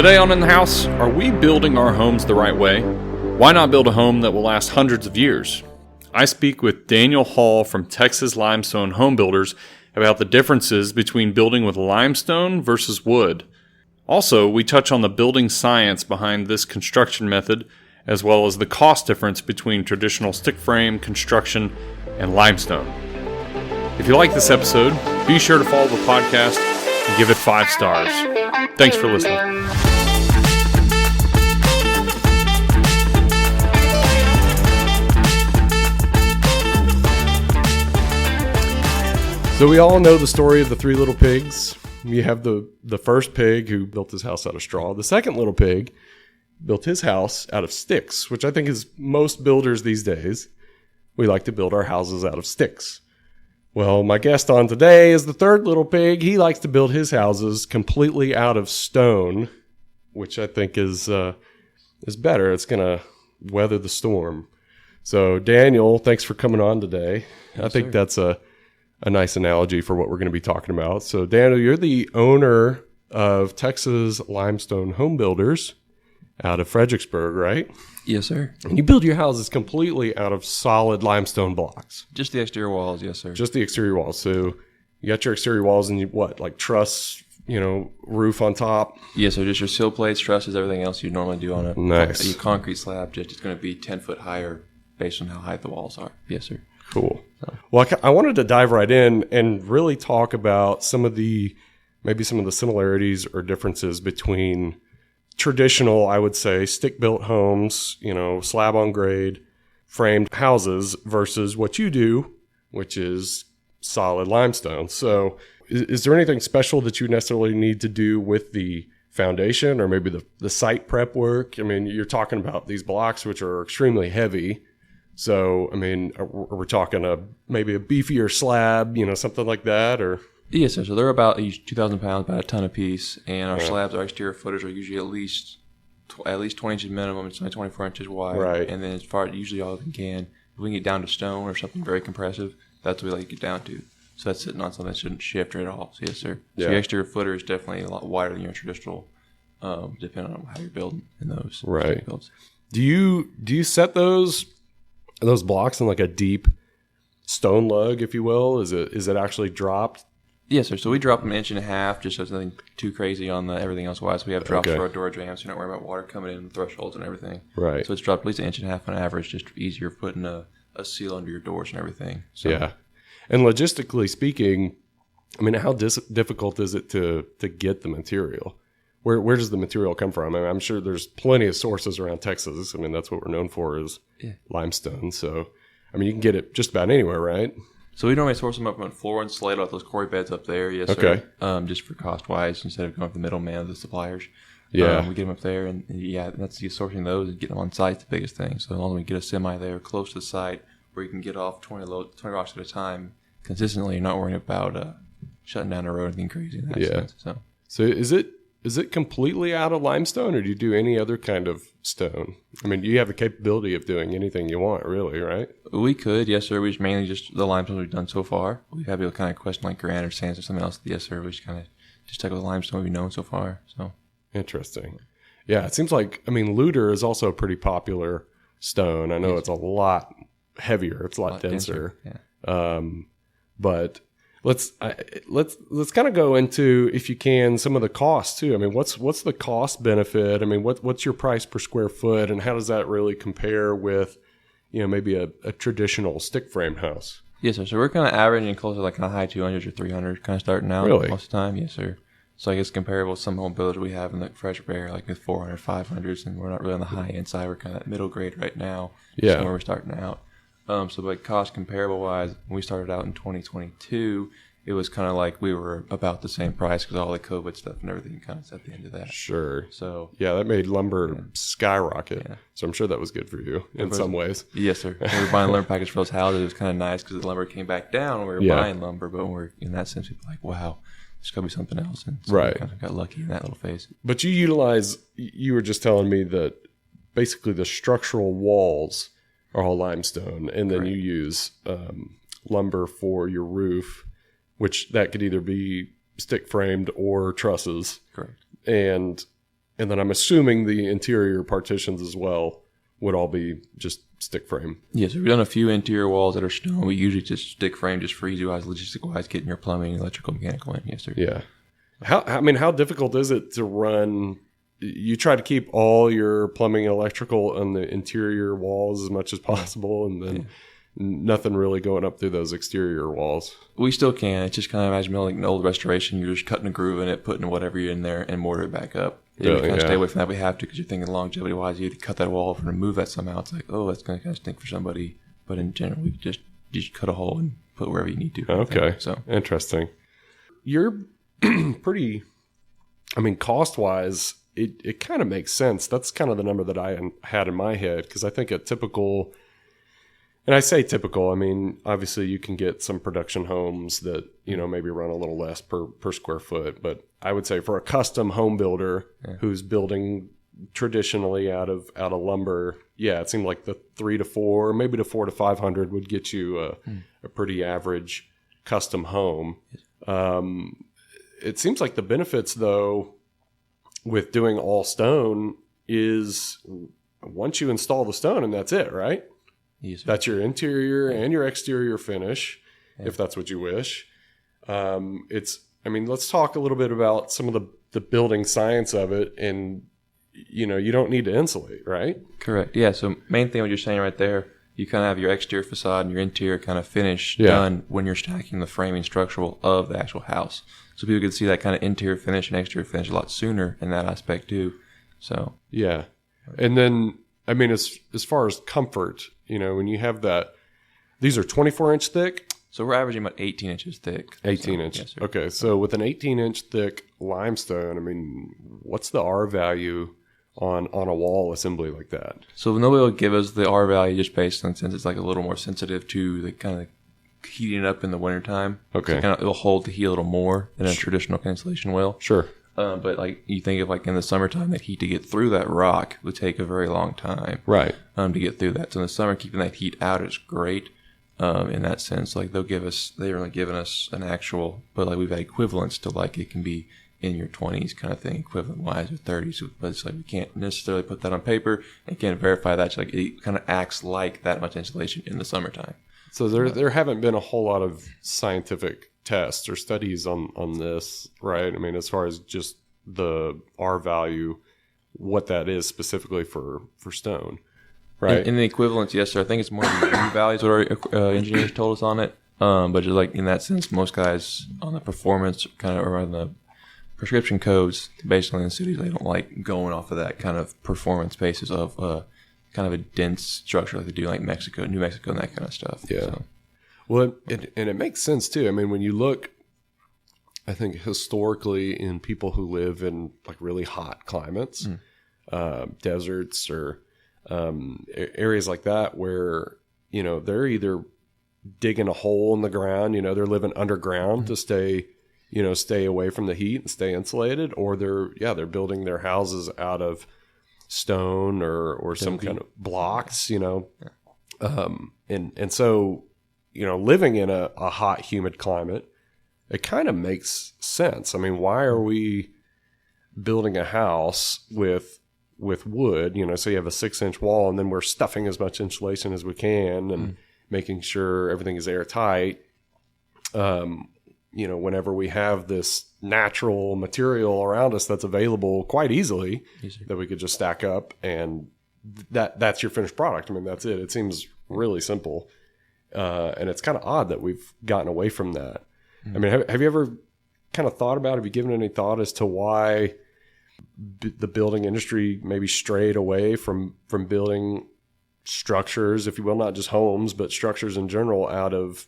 Today on In the House, are we building our homes the right way? Why not build a home that will last hundreds of years? I speak with Daniel Hall from Texas Limestone Home Builders about the differences between building with limestone versus wood. Also, we touch on the building science behind this construction method, as well as the cost difference between traditional stick frame construction and limestone. If you like this episode, be sure to follow the podcast and give it 5 stars. Thanks for listening. So we all know the story of the 3 little pigs. You have the first pig who built his house out of straw. The second little pig built his house out of sticks, which I think is most builders these days. We like to build our houses out of sticks. Well, my guest on today is the third little pig. He likes to build his houses completely out of stone, which I think is better. It's going to weather the storm. So, Daniel, thanks for coming on today. Yes, I think sir. that's a nice analogy for what we're going to be talking about. So, Daniel, you're the owner of Texas Limestone Home Builders out of Fredericksburg, right? Yes, sir. And you build your houses completely out of solid limestone blocks. Just the exterior walls, yes, sir. Just the exterior walls. So you got your exterior walls and you like truss, roof on top? Yes, sir. Just your sill plates, trusses, everything else you normally do on a Nice. concrete slab. Just it's going to be 10 foot higher based on how high the walls are. Yes, sir. Cool. Well, I wanted to dive right in and really talk about maybe some of the similarities or differences between traditional, I would say, stick-built homes, slab on grade, framed houses versus what you do, which is solid limestone. So is there anything special that you necessarily need to do with the foundation or maybe the site prep work? I mean, you're talking about these blocks, which are extremely heavy. So, I mean, are we talking maybe a beefier slab, something like that, or? Yes, sir. So they're about each 2,000 pounds, about a ton a piece. And our slabs, our exterior footers are usually at least 20 inches minimum. It's only 24 inches wide. Right. And then as far as usually all we can, if we can get down to stone or something very compressive, that's what we like to get down to. So that's sitting on something that shouldn't shift at all. So yes, sir. Yeah. So your exterior footer is definitely a lot wider than your traditional, depending on how you're building in those Right. builds. Do you set those blocks in like a deep stone lug, if you will? Is it actually dropped? Yes, sir. So we drop them 1.5 inches just so it's nothing too crazy on the everything else wise. We have drops Okay. for our door jams, so you're not worrying about water coming in the thresholds and everything. Right. So it's dropped at least 1.5 inches on average, just easier putting a seal under your doors and everything. So, Yeah. And logistically speaking, I mean, how difficult is it to get the material? Where does the material come from? I mean, I'm sure there's plenty of sources around Texas. I mean, that's what we're known for is limestone. So, I mean, you can get it just about anywhere, right? So we normally source them up from Florida and Slate off those quarry beds up there. Yes, Okay. sir. Just for cost wise, instead of going for the middleman of the suppliers. Yeah. We get them up there, and that's the sourcing those and getting them on site. The biggest thing. So as long as we get a semi there close to the site where you can get off 20 rocks at a time consistently, you're not worrying about shutting down the road or anything crazy in that sense. So is it completely out of limestone, or do you do any other kind of stone? I mean, you have the capability of doing anything you want, really, right? We could, yes, sir. We just mainly just the limestone we've done so far. We have people kind of question like granite or sands or something else. Yes, sir. We just kind of just take with the limestone we've known so far. So Interesting. Yeah, it seems like, I mean, Luder is also a pretty popular stone. I know it's a lot heavier. It's a lot denser. Yeah. But let's kind of go into, if you can, some of the costs too. I mean, what's the cost benefit? I mean, what's your price per square foot, and how does that really compare with, maybe a traditional stick frame house? Yes, sir. So we're kind of averaging closer to like kind of high 200s or 300 kind of starting out most of the time. Yes, sir. So I guess comparable to some home builders we have in the Fredericksburg area, like with 400, 500s, and we're not really on the high end side. We're kind of middle grade right now. Yeah. That's where we're starting out. So like cost comparable wise, when we started out in 2022, it was kind of like we were about the same price because all the COVID stuff and everything kind of at the end of that. Sure. So yeah, that made lumber skyrocket. Yeah. So I'm sure that was good for you in some ways. Yes, sir. When we were buying a lumber package for those houses, it was kind of nice because the lumber came back down when we were buying lumber. But when we're in that sense, we were like, wow, there's got to be something else. And so we kind of got lucky in that little phase. But you were just telling me that basically the structural walls are all limestone, and then you use lumber for your roof, which that could either be stick framed or trusses. Correct. And And then I'm assuming the interior partitions as well would all be just stick frame. Yeah, so we've done a few interior walls that are stone. We usually just stick frame just for easy wise, logistic wise, getting your plumbing, electrical, mechanical in. Yes, sir. Yeah. How difficult is it to run? You try to keep all your plumbing and electrical on the interior walls as much as possible, and then nothing really going up through those exterior walls. We still can. It's just kind of imagine like an old restoration. You're just cutting a groove in it, putting whatever you're in there, and mortar it back up. You kind of stay away from that. We have to because you're thinking longevity wise. You have to cut that wall off and remove that somehow. It's like, oh, that's going to kind of stink for somebody. But in general, we just cut a hole and put wherever you need to. Okay. So interesting. You're pretty. I mean, cost wise, it kind of makes sense. That's kind of the number that I had in my head because I think a typical. And I say typical, I mean, obviously you can get some production homes that, maybe run a little less per square foot. But I would say for a custom home builder who's building traditionally out of lumber, it seemed like the 3 to 4, maybe the 4 to 500 would get you a pretty average custom home. It seems like the benefits, though, with doing all stone is once you install the stone and that's it, right? Yes, that's your interior and your exterior finish, if that's what you wish. Let's talk a little bit about some of the building science of it. And, you don't need to insulate, right? Correct. Yeah. So main thing what you're saying right there, you kind of have your exterior facade and your interior kind of finish done when you're stacking the framing structural of the actual house. So people can see that kind of interior finish and exterior finish a lot sooner in that aspect too. So yeah. And then, as far as comfort, when you have that, these are 24-inch thick. So we're averaging about 18 inches thick. 18 inch. Yes, sir. Okay. So with an 18-inch thick limestone, what's the R value on a wall assembly like that? So nobody will give us the R value just based on, since it's like a little more sensitive to the kind of heating up in the wintertime. Okay. So it'll hold the heat a little more than a traditional insulation will. Sure. But like you think of like in the summertime, that heat to get through that rock would take a very long time. Right. To get through that. So in the summer, keeping that heat out is great. In that sense, like they're only giving us an actual, but like we've had equivalents to like it can be in your 20s kind of thing, equivalent wise or 30s. But it's like we can't necessarily put that on paper and can't verify that. So like it kind of acts like that much insulation in the summertime. So there haven't been a whole lot of scientific tests or studies on this, right? As far as just the R value, what that is specifically for stone, right? In the equivalence, yes, sir. I think it's more the U values what our engineers told us on it. But just like in that sense, most guys on the performance kind of or on the prescription codes, basically in the cities, they don't like going off of that kind of performance basis of kind of a dense structure like they do like New Mexico and that kind of stuff. Yeah. So. Well, it makes sense too. When you look, I think historically in people who live in like really hot climates, deserts or areas like that where, they're either digging a hole in the ground, they're living underground to stay away from the heat and stay insulated, or they're building their houses out of stone or some kind of blocks, and so, living in a hot, humid climate, it kind of makes sense. Why are we building a house with wood, so you have a 6-inch wall and then we're stuffing as much insulation as we can and making sure everything is airtight. Whenever we have this natural material around us that's available quite easily, that we could just stack up and that's your finished product. That's it. It seems really simple. And it's kind of odd that we've gotten away from that. Have you ever kind of thought about, have you given any thought as to why the building industry maybe strayed away from building structures, if you will, not just homes, but structures in general out of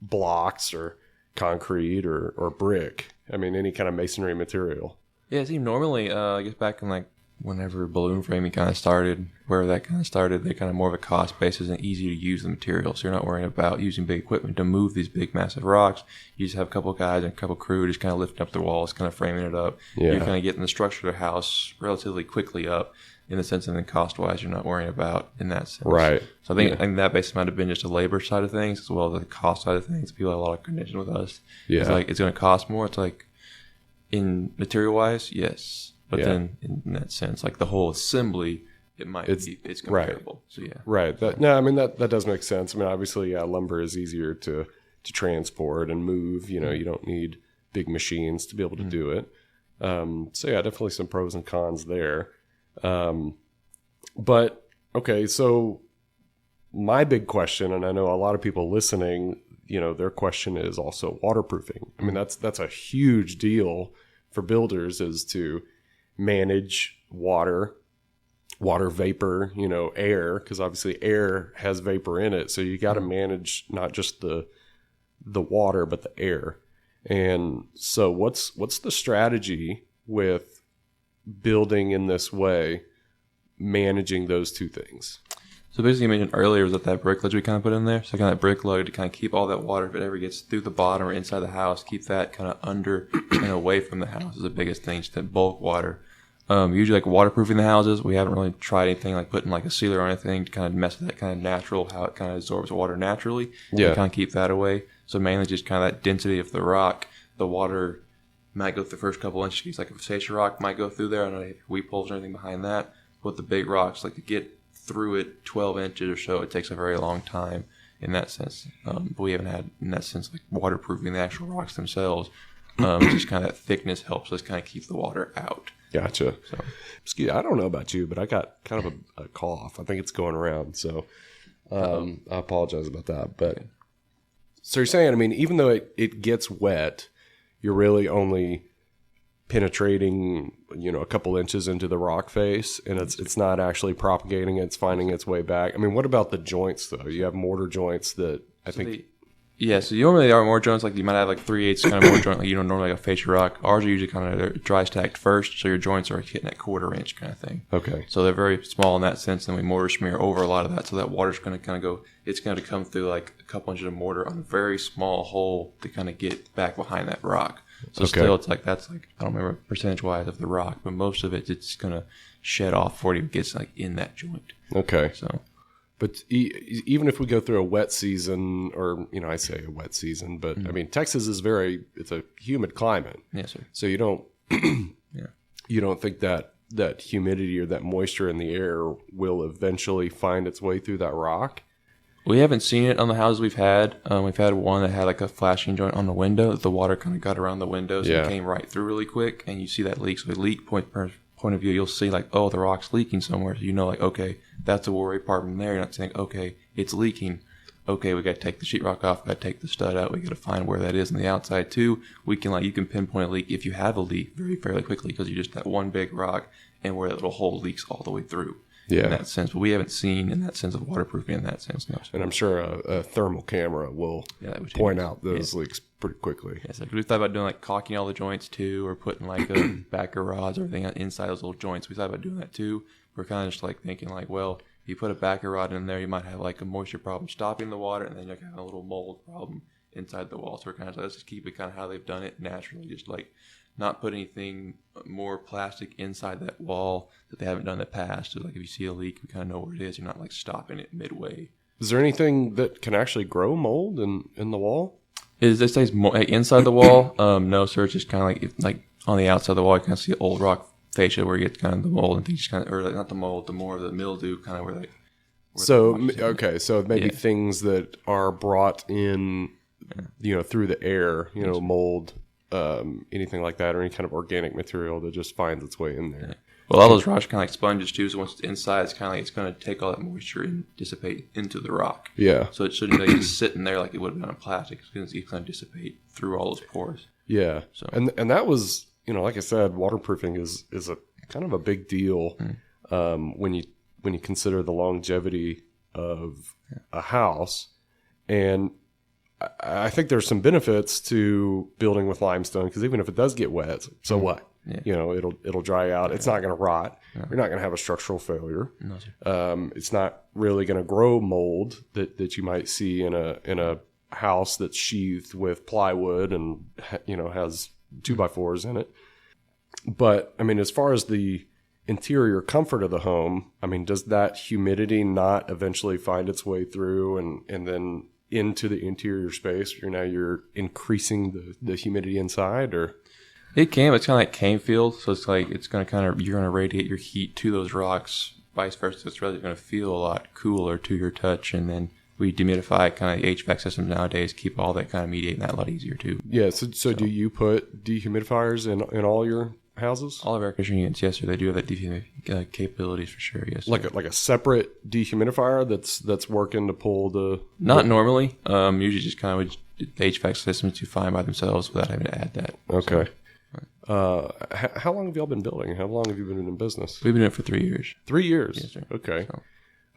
blocks or concrete or brick? Any kind of masonry material. Yeah, see, normally, I guess back in like whenever balloon framing kind of started, where that kind of started, they kind of more of a cost basis and easy to use the material. So you're not worrying about using big equipment to move these big, massive rocks. You just have a couple of guys and a couple of crew just kind of lifting up the walls, kind of framing it up. Yeah. You're kind of getting the structure of the house relatively quickly up in the sense, and then cost-wise, you're not worrying about in that sense. Right. So I think that basis might have been just a labor side of things as well as the cost side of things. People have a lot of connection with us. Yeah. It's like, it's going to cost more. It's like, in material-wise, yes. But then in that sense, like the whole assembly, it's comparable. Right. So yeah. Right. That does make sense. I mean, obviously, lumber is easier to transport and move. You don't need big machines to be able to do it. So yeah, definitely some pros and cons there. But okay, so my big question, and I know a lot of people listening, their question is also waterproofing. I mean, that's a huge deal for builders, is to manage water vapor, air, because obviously air has vapor in it. So you got to manage not just the water, but the air. And so what's the strategy with building in this way, managing those two things? So basically, you mentioned earlier was that brick ledge we kind of put in there. So kind of that brick ledge to kind of keep all that water, if it ever gets through the bottom or inside the house, keep that kind of under and away from the house is the biggest thing, just that bulk water. Usually like waterproofing the houses, we haven't really tried anything like putting like a sealer or anything to kind of mess with that kind of natural, how it kind of absorbs water naturally. Yeah. Kind of keep that away. So mainly just kind of that density of the rock. The water might go through the first couple inches. Like if fascia rock might go through there. I don't know if wheat poles or anything behind that. But the big rocks, like to get through it 12 inches or so, it takes a very long time in that sense. But we haven't had, in that sense, like waterproofing the actual rocks themselves. Just kind of that thickness helps us kind of keep the water out. Gotcha. So, excuse, I don't know about you, but I got kind of a cough. I think it's going around. So I apologize about that. But so you're saying, I mean, even though it gets wet, you're really only penetrating, a couple inches into the rock face, and it's not actually propagating. It's finding its way back. I mean, what about the joints though? You have mortar joints that so you normally are more joints, like you might have like 3/8 kind of more joint, like you don't normally like a fascia rock. Ours are usually kind of dry stacked first, so your joints are hitting that 1/4 inch kind of thing. Okay. So they're very small in that sense, and we mortar smear over a lot of that, so that water's going to kind of go, it's going to come through like a couple inches of mortar on a very small hole to kind of get back behind that rock. So still, it's like, that's like, I don't remember percentage wise of the rock, but most of it's going to shed off before it even gets like in that joint. Okay. So. But even if we go through a wet season, or, I say a wet season, but I mean, Texas is it's a humid climate. Yes, sir. So you don't, you don't think that humidity or that moisture in the air will eventually find its way through that rock? We haven't seen it on the houses we've had. We've had one that had like a flashing joint on the window. The water kind of got around the windows and came right through really quick. And you see that leak. So the leak point of view, you'll see like, oh, the rock's leaking somewhere. So like, okay, that's a worry part from there. You're not saying, okay, it's leaking. Okay, we got to take the sheetrock off. We got to take the stud out. We got to find where that is on the outside too. You can pinpoint a leak if you have a leak fairly quickly, because you just that one big rock and where that little hole leaks all the way through. Yeah. In that sense, but we haven't seen in that sense of waterproofing in that sense. No. And I'm sure a thermal camera will point out those leaks pretty quickly. Yeah, so we thought about doing like caulking all the joints too, or putting like a backer rods or everything inside those little joints. We thought about doing that too. We're kind of just like thinking like, well, if you put a backer rod in there, you might have like a moisture problem stopping the water, and then you have a little mold problem inside the wall. So we're kind of like, let's just keep it kind of how they've done it naturally, just like not put anything more plastic inside that wall that they haven't done in the past. So like if you see a leak, we kind of know where it is. You're not like stopping it midway. Is there anything that can actually grow mold in the wall? It stays inside the wall? No, sir. It's just kind of like on the outside of the wall, you kind of see old rock fascia where you get kind of the mold and things, kind of, or like not the mold, the more of the mildew, kind of where like. So maybe things that are brought in, through the air, mold. Anything like that, or any kind of organic material that just finds its way in there. Yeah. Well, all those rocks are kind of like sponges too, so once it's inside, it's kind of like it's going to take all that moisture and dissipate into the rock. Yeah. So it shouldn't like just sit in there like it would have been on plastic. It's going to kind of dissipate through all those pores. Yeah. So and that was, like I said, waterproofing is a kind of a big deal when you consider the longevity of a house. And I think there's some benefits to building with limestone, because even if it does get wet, so what? Yeah. It'll dry out. It's not going to rot. Yeah. You're not going to have a structural failure. No, sir. It's not really going to grow mold that you might see in a house that's sheathed with plywood and has 2x4s in it. But I mean, as far as the interior comfort of the home, I mean, does that humidity not eventually find its way through and then into the interior space? You're increasing the humidity inside, or? It can, but it's kind of like cane field, so it's like it's going to you're going to radiate your heat to those rocks. Vice versa, it's really going to feel a lot cooler to your touch, and then we demidify kind of the HVAC systems nowadays, keep all that kind of mediating that a lot easier too. Yeah. So do you put dehumidifiers in all your houses? All of our air conditioning units, yes, sir. They do have that dehumidification capabilities for sure, yes. Sir. Like a separate dehumidifier that's working to pull the. Not normally. Usually just kind of the HVAC systems do fine by themselves without having to add that. Okay. So, how long have y'all been building? How long have you been in business? We've been doing it for 3 years. 3 years. Yes, sir. Okay.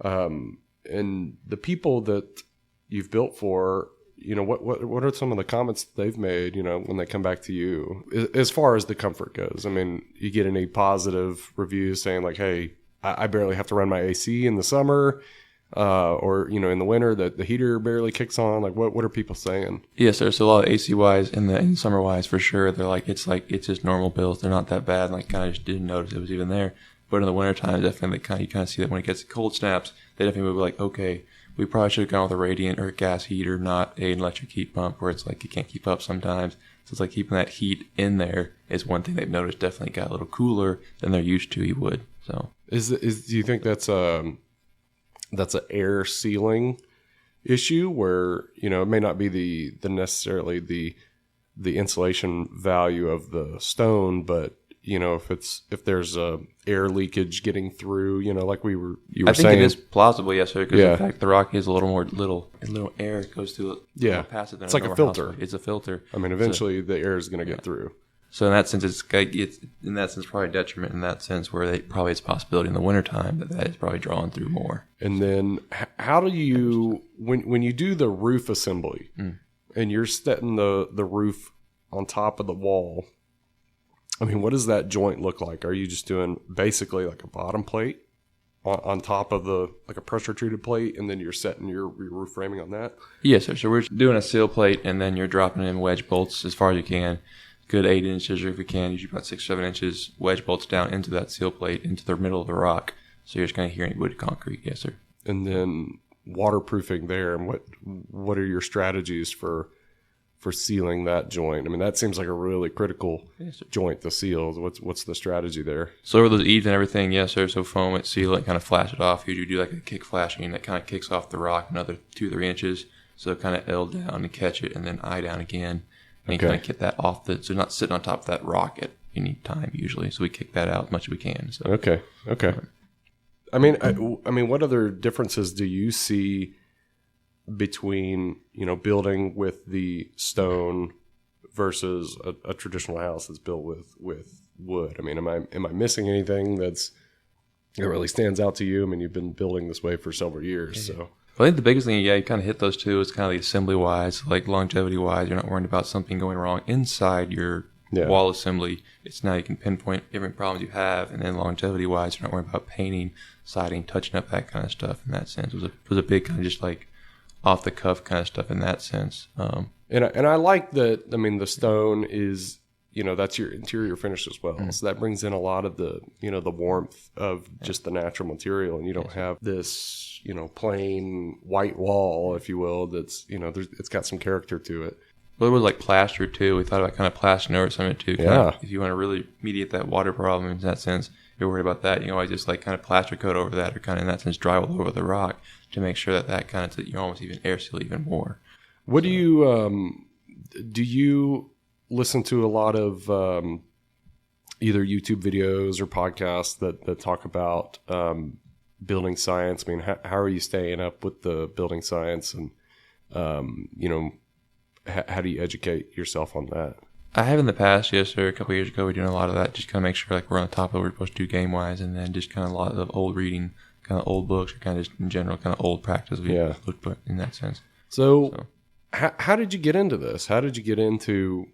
So. And the people that you've built for, what are some of the comments they've made, when they come back to you, as far as the comfort goes? I mean, you get any positive reviews saying like, hey, I barely have to run my AC in the summer, or, in the winter that the heater barely kicks on. Like what are people saying? Yes, there's a lot of AC wise and in summer wise for sure. They're like, it's just normal bills. They're not that bad. Like kind of just didn't notice it was even there. But in the wintertime, definitely you kind of see that when it gets cold snaps, they definitely will be like, okay, we probably should have gone with a radiant or a gas heater, not an electric heat pump, where it's like you can't keep up sometimes. So it's like keeping that heat in there is one thing they've noticed definitely got a little cooler than they're used to. You would. So do you think that's an air sealing issue where it may not be the necessarily the insulation value of the stone, but if there's air leakage getting through, like you were saying. I think it is plausible, yes, sir. Because in fact, the rock is a little air goes through it. Yeah, past it than it's like a filter. House. It's a filter. I mean, eventually the air is going to get through. So in that sense, it's in that sense probably a detriment in that sense where probably it's a possibility in the wintertime that is probably drawn through more. And then how do you when you do the roof assembly and you're setting the roof on top of the wall? I mean, what does that joint look like? Are you just doing basically like a bottom plate on top of like a pressure treated plate, and then you're setting your roof framing on that? Yes, sir. So we're doing a seal plate, and then you're dropping in wedge bolts as far as you can. Good 8 inches, or if you can, usually about 6 or 7 inches, wedge bolts down into that seal plate, into the middle of the rock. So you're just kind of hearing wood concrete. Yes, sir. And then waterproofing there, and what are your strategies for sealing that joint? I mean, that seems like a really critical joint to seal. What's the strategy there? So over those eaves and everything, yes, sir. So foam it, seal it, kind of flash it off. You do like a kick flashing that kind of kicks off the rock another 2 or 3 inches. So kind of L down and catch it, and then I down again. And you kind of get that off so you're not sitting on top of that rock at any time usually. So we kick that out as much as we can. So. Okay. I mean, what other differences do you see between building with the stone versus a traditional house that's built with wood? I mean, am I missing anything that really stands out to you? I mean, you've been building this way for several years, so. I think the biggest thing, you kind of hit those two, is kind of the assembly-wise, like longevity-wise. You're not worried about something going wrong inside your wall assembly. It's now you can pinpoint different problems you have, and then longevity-wise, you're not worried about painting, siding, touching up that kind of stuff. In that sense, it was a big kind of just like off-the-cuff kind of stuff in that sense. And I like that. I mean, the stone is that's your interior finish as well. So that brings in a lot of the the warmth of just the natural material, and you don't have this plain white wall, if you will, that's it's got some character to it. Well, it was like plaster too. We thought about kind of plastering over some of it too. If you want to really mediate that water problem in that sense, you're worried about that. You can always just like kind of plaster coat over that, or kind of in that sense drywall over the rock to make sure that kind of you almost even air seal even more. What do you listen to a lot of either YouTube videos or podcasts that talk about building science? I mean, how are you staying up with the building science, and how do you educate yourself on that? I have in the past, yes, sir. A couple of years ago, we were doing a lot of that, just kind of make sure like we're on the top of what we're supposed to do game wise, and then just kind of a lot of old reading, kind of old books, or kind of just in general, kind of old practice we looked at in that sense. So. How did you get into this? How did you get into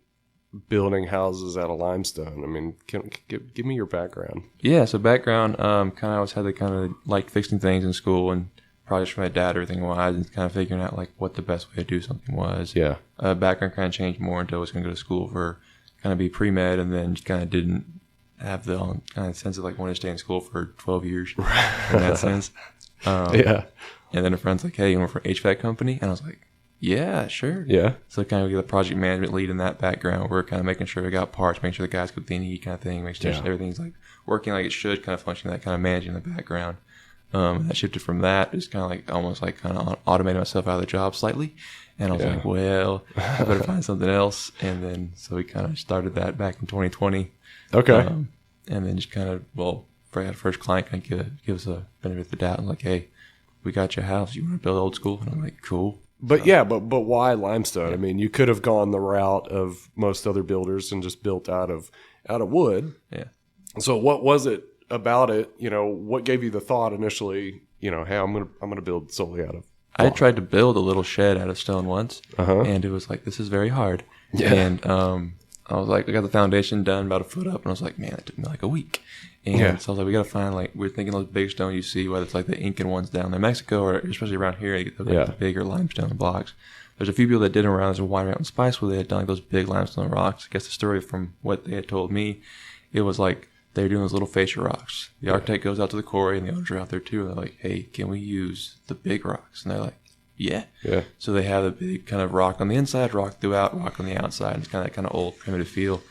building houses out of limestone? I mean, give me your background. Yeah, so background, kind of always had to kind of like fixing things in school and projects for my dad, everything wise, and kind of figuring out like what the best way to do something was. Yeah. Background kind of changed more until I was going to go to school for kind of be pre-med, and then just kind of didn't have the kind of sense of like wanting to stay in school for 12 years in that sense. And then a friend's like, hey, you work for an HVAC company? And I was like, Yeah, sure. Yeah. So kind of get the project management lead in that background. We're kind of making sure we got parts, making sure the guys cook the need kind of thing, make sure everything's like working like it should, kind of functioning, that kind of managing the background. That shifted from that, just kind of like almost like kind of automated myself out of the job slightly. And I was like, well, I better find something else. And then so we kind of started that back in 2020. Okay. And then just kind of, for our first client, kind of give us a benefit of the doubt and like, hey, we got your house. You want to build old school? And I'm like, cool. But but why limestone? I mean, you could have gone the route of most other builders and just built out of wood. Yeah. So what was it about it? You know, what gave you the thought initially? You know, hey, I'm gonna build solely out of. I tried to build a little shed out of stone once, and it was like, this is very hard. Yeah. And I was like, I got the foundation done about a foot up, and I was like, man, it took me like a week. And so I was like, we got to find, like, we're thinking those big stone you see, whether it's like the Incan ones down there in Mexico, or especially around here, you get the bigger limestone blocks. There's a few people that did them around. There's a Wine Mountain Spice where they had done like those big limestone rocks. I guess the story from what they had told me, it was like they were doing those little fascia rocks. The architect goes out to the quarry, and the owners are out there too. And they're like, hey, can we use the big rocks? And they're like, yeah. So they have a big kind of rock on the inside, rock throughout, rock on the outside. And it's kind of that kind of old primitive feel.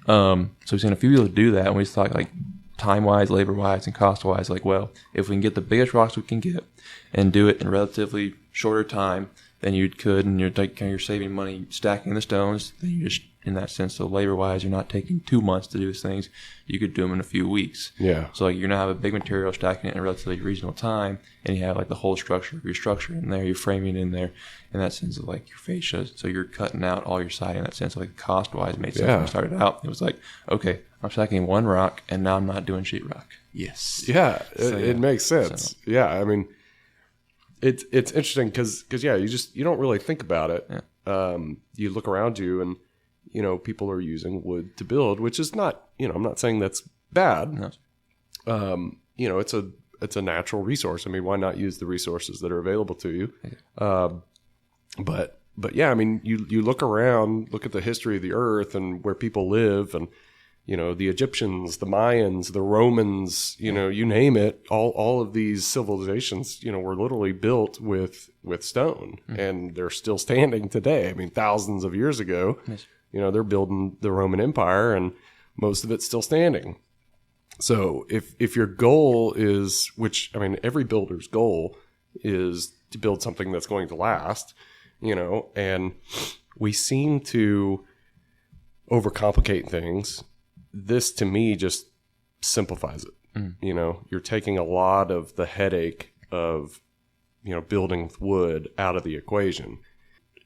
So we've seen a few people do that, and we just thought, like, time-wise, labor-wise, and cost-wise, like, well, if we can get the biggest rocks we can get and do it in relatively shorter time than you could, and you're saving money stacking the stones, then you just, in that sense, so labor-wise, you're not taking 2 months to do these things. You could do them in a few weeks. Yeah. So, like, you're going to have a big material stacking it in a relatively reasonable time, and you have, like, the whole structure of your structure in there, your framing in there, in that sense of, like, your fascia. So you're cutting out all your siding in that sense. So, like, cost-wise, it made sense when I started out. It was like, okay, I'm stacking one rock, and now I'm not doing sheetrock. Yes. Yeah, it makes sense. So. I mean, it's interesting because you don't really think about it. Yeah. You look around you, and you know, people are using wood to build, which is not, you know, I'm not saying that's bad. No. You know, it's a natural resource. I mean, why not use the resources that are available to you? But yeah, I mean, you look around, look at the history of the earth and where people live, and you know, the Egyptians, the Mayans, the Romans, you know, you name it, all of these civilizations, you know, were literally built with stone, and they're still standing today. I mean, thousands of years ago, you know, they're building the Roman Empire, and most of it's still standing. So if your goal is, which, I mean, every builder's goal is to build something that's going to last, you know, and we seem to overcomplicate things. This, to me, just simplifies it. You know, you're taking a lot of the headache of, you know, building with wood out of the equation.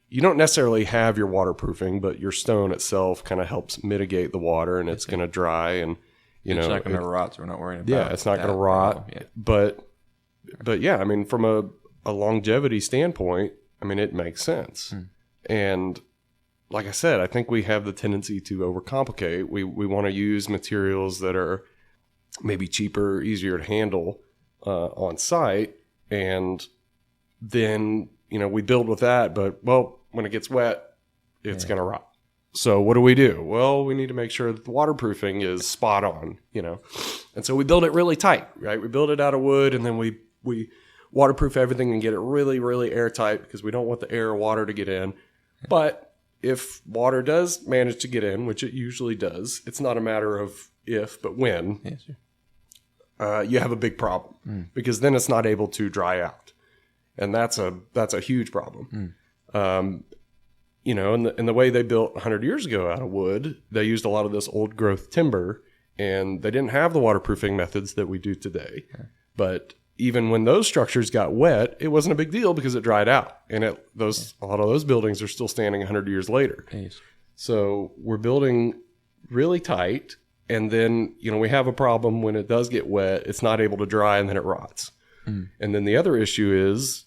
You don't necessarily have your waterproofing, but your stone itself kind of helps mitigate the water, and it's going to dry, and you know, it's not going to rot, so we're not worrying about. Yeah, it's not going to rot. Yeah. But yeah, I mean, from a longevity standpoint, I mean, it makes sense. And like I said, I think we have the tendency to overcomplicate. We want to use materials that are maybe cheaper, easier to handle on site, and then, you know, we build with that. But well, when it gets wet, it's going to rot. So what do? Well, we need to make sure that the waterproofing is spot on, you know. And so we build it really tight, right? We build it out of wood, and then we waterproof everything and get it really, really airtight because we don't want the air or water to get in. But if water does manage to get in, which it usually does, it's not a matter of if, but when, you have a big problem because then it's not able to dry out. And that's a huge problem. You know, and the way they built 100 years ago out of wood, they used a lot of this old growth timber, and they didn't have the waterproofing methods that we do today. But even when those structures got wet, it wasn't a big deal because it dried out, and a lot of those buildings are still standing 100 years later. So we're building really tight, and then, you know, we have a problem when it does get wet, it's not able to dry, and then it rots. And then the other issue is,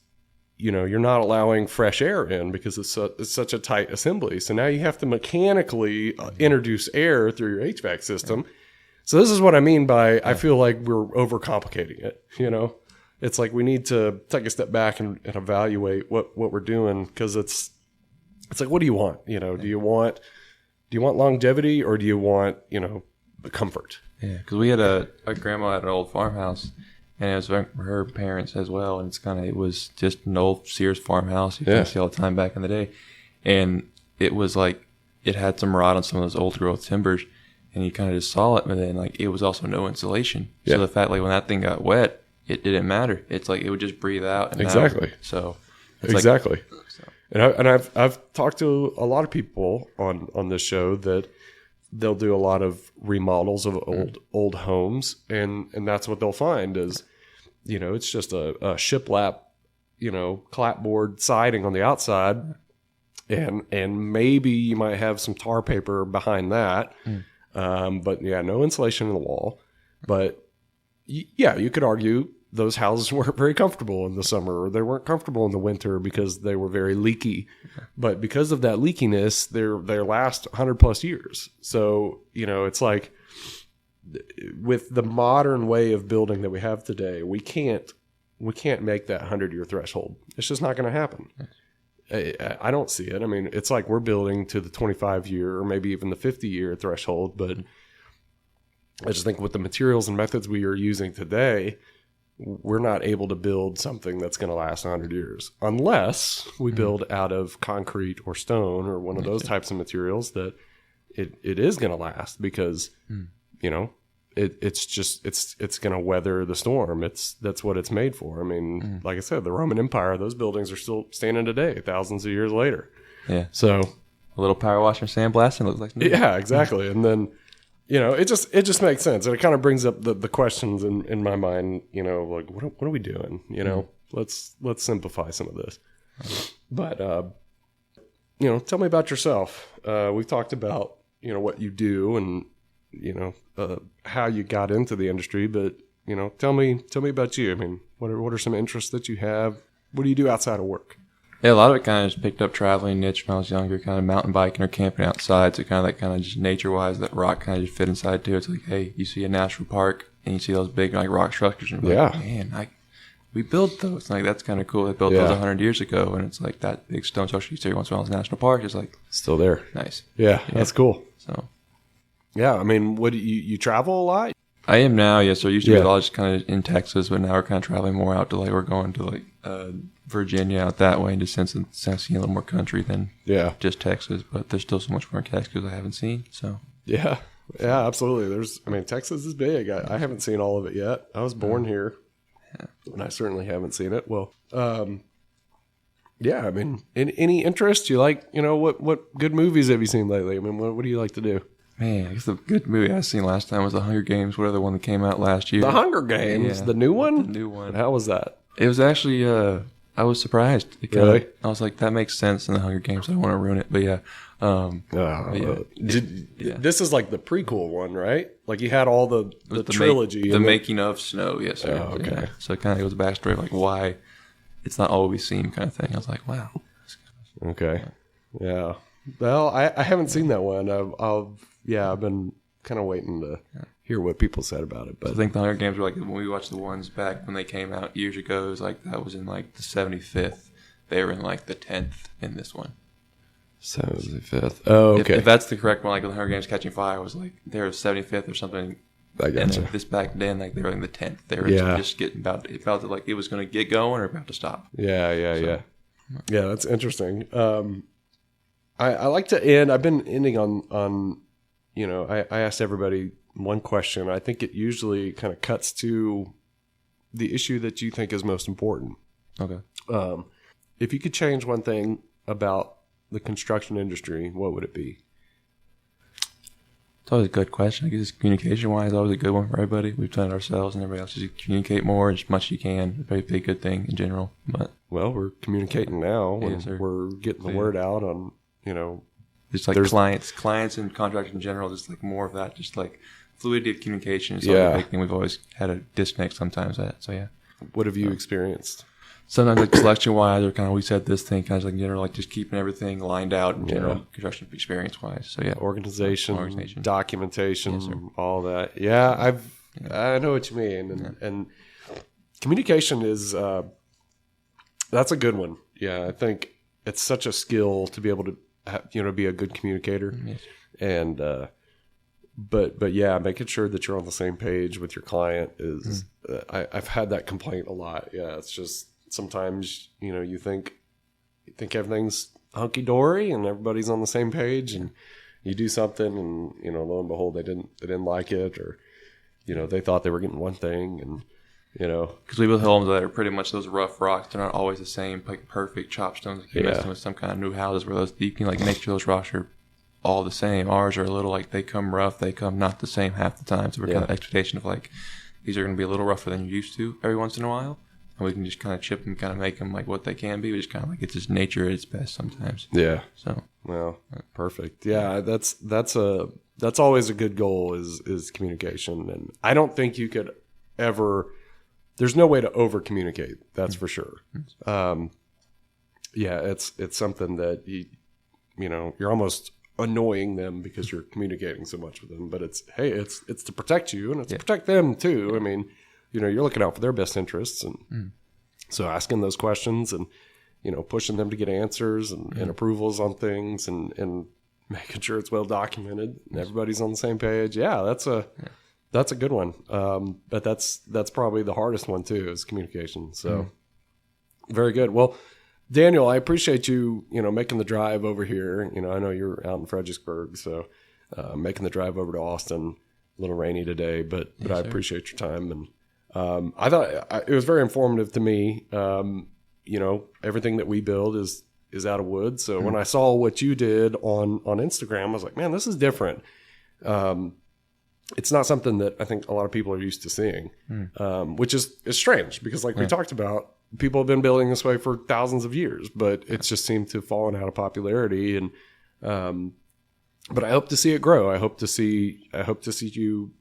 you know, you're not allowing fresh air in because it's such a tight assembly. So now you have to mechanically introduce air through your HVAC system. So this is what I mean by I feel like we're overcomplicating it. You know, it's like we need to take a step back and evaluate what we're doing, because it's like, what do you want? You know, do you want longevity, or do you want, you know, comfort? Yeah, because we had a grandma at an old farmhouse, And it was her parents as well. And it was just an old Sears farmhouse you can see all the time back in the day. And it was like, it had some rot on some of those old growth timbers. And you kind of just saw it, but then like it was also no insulation. Yeah. So the fact like when that thing got wet, it didn't matter. It's like it would just breathe out. And exactly. Out. So exactly. And I've talked to a lot of people on this show that they'll do a lot of remodels of old homes, and that's what they'll find is, it's just a shiplap, clapboard siding on the outside, and maybe you might have some tar paper behind that. But yeah, no insulation in the wall. But yeah, you could argue those houses weren't very comfortable in the summer, or they weren't comfortable in the winter because they were very leaky. But because of that leakiness, they last 100 plus years. So, it's like with the modern way of building that we have today, we can't make that 100-year threshold. It's just not going to happen. I don't see it. I mean, it's like we're building to the 25-year or maybe even the 50-year threshold, but I just think with the materials and methods we are using today, we're not able to build something that's going to last 100 years unless we build out of concrete or stone or one of those types of materials that it is going to last because, it's going to weather the storm. That's what it's made for. I mean, like I said, the Roman Empire, those buildings are still standing today, thousands of years later. Yeah. So a little power wash and sandblasting looks like new. Yeah, exactly. And then, it just makes sense. And it kind of brings up the questions in my mind, like what are we doing? Let's simplify some of this. But, tell me about yourself. We've talked about, what you do and, how you got into the industry, but tell me about you. I mean, what are some interests that you have? What do you do outside of work? Yeah, a lot of it kind of just picked up traveling niche when I was younger, kind of mountain biking or camping outside. So kind of just nature wise, that rock kind of just fit inside too. It's like, hey, you see a national park and you see those big like rock structures, and you're like, man, we built those. Like that's kind of cool. They built those 100 years ago, and it's like that big stone structure you see once in a while in the national park is like still there. Nice. Yeah, that's cool. So. Yeah, I mean, what do you travel a lot? I am now, yes. So I used to be all just kind of in Texas, but now we're kind of traveling more out to like we're going to like Virginia out that way, and just seeing a little more country than just Texas. But there's still so much more in Texas I haven't seen. So yeah, absolutely. Texas is big. I haven't seen all of it yet. I was born here, and I certainly haven't seen it. Well, yeah. I mean, any interest you like? What good movies have you seen lately? I mean, what do you like to do? Man, I guess the good movie I seen last time was The Hunger Games, whatever the one that came out last year. The Hunger Games? The new one? The new one. How was that? It was actually, I was surprised. Really? I was like, that makes sense in The Hunger Games. I don't want to ruin it, but yeah. This is like the prequel one, right? Like you had all the trilogy. The making of Snow, yes, sir. Oh, okay. Yeah. So it kind of goes backstory of like why it's not all we've seen kind of thing. I was like, wow. Okay. Yeah. Well, I haven't seen that one. I've been kind of waiting to hear what people said about it. But I think the Hunger Games were like when we watched the ones back when they came out years ago. It was like that was in like the 75th. They were in like the 10th in this one. 75th. Oh, okay. If that's the correct one, like the Hunger Games Catching Fire was like they were 75th or something. I gotcha. And this back then, like they were in the 10th. They were just getting it felt like it was going to get going or about to stop. Yeah. That's interesting. I like to end. I've been ending on I asked everybody one question. I think it usually kind of cuts to the issue that you think is most important. Okay. If you could change one thing about the construction industry, what would it be? It's always a good question. I guess communication-wise, always a good one for everybody. We've done it ourselves and everybody else. Just communicate more as much as you can. It'd probably be a good thing in general. But we're communicating now. Yes, sir. We're getting the word out on, just like clients and contractors in general, just like more of that, just like fluidity of communication is like a big thing. We've always had a disconnect sometimes at. So yeah. What have you experienced? Sometimes like selection wise, or kind of we said this thing, kind of like in general, like just keeping everything lined out in general, construction experience wise. So yeah, organization, documentation, all that. Yeah, I know what you mean, and communication is that's a good one. Yeah, I think it's such a skill to be able to be a good communicator, and but yeah, making sure that you're on the same page with your client is, I've had that complaint a lot. Yeah. It's just sometimes, you think everything's hunky dory and everybody's on the same page, and you do something and, lo and behold, they didn't like it, or, they thought they were getting one thing, and, because we build homes that are pretty much those rough rocks. They're not always the same, like perfect chop stones. Like you're messing with some kind of new houses where you can like make sure those rocks are all the same. Ours are a little like they come rough, they come not the same half the time. So we're kind of expectation of like these are going to be a little rougher than you're used to every once in a while, and we can just kind of chip them, kind of make them like what they can be. We just kind of like it's just nature at its best sometimes. Yeah. So well, perfect. Yeah, that's always a good goal is communication, and I don't think you could ever. There's no way to over communicate. That's for sure. Yeah, it's something that you're almost annoying them because you're communicating so much with them. But it's to protect you, and it's to protect them too. I mean, you're looking out for their best interests, and so asking those questions and pushing them to get answers and approvals on things, and making sure it's well documented and everybody's on the same page. Yeah, that's a good one. But that's probably the hardest one too, is communication. So very good. Well, Daniel, I appreciate you, making the drive over here. I know you're out in Fredericksburg, so making the drive over to Austin. A little rainy today, but I appreciate your time. And I thought it was very informative to me. Everything that we build is out of wood. So when I saw what you did on Instagram, I was like, man, this is different. It's not something that I think a lot of people are used to seeing, which is strange because like we talked about, people have been building this way for thousands of years, but it's just seemed to have fallen out of popularity. And, but I hope to see it grow. I hope to see you,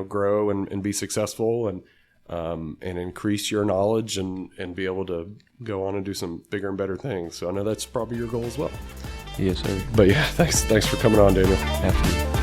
grow and be successful and increase your knowledge and be able to go on and do some bigger and better things. So I know that's probably your goal as well. Yes, sir. But yeah, thanks for coming on, Daniel. Absolutely.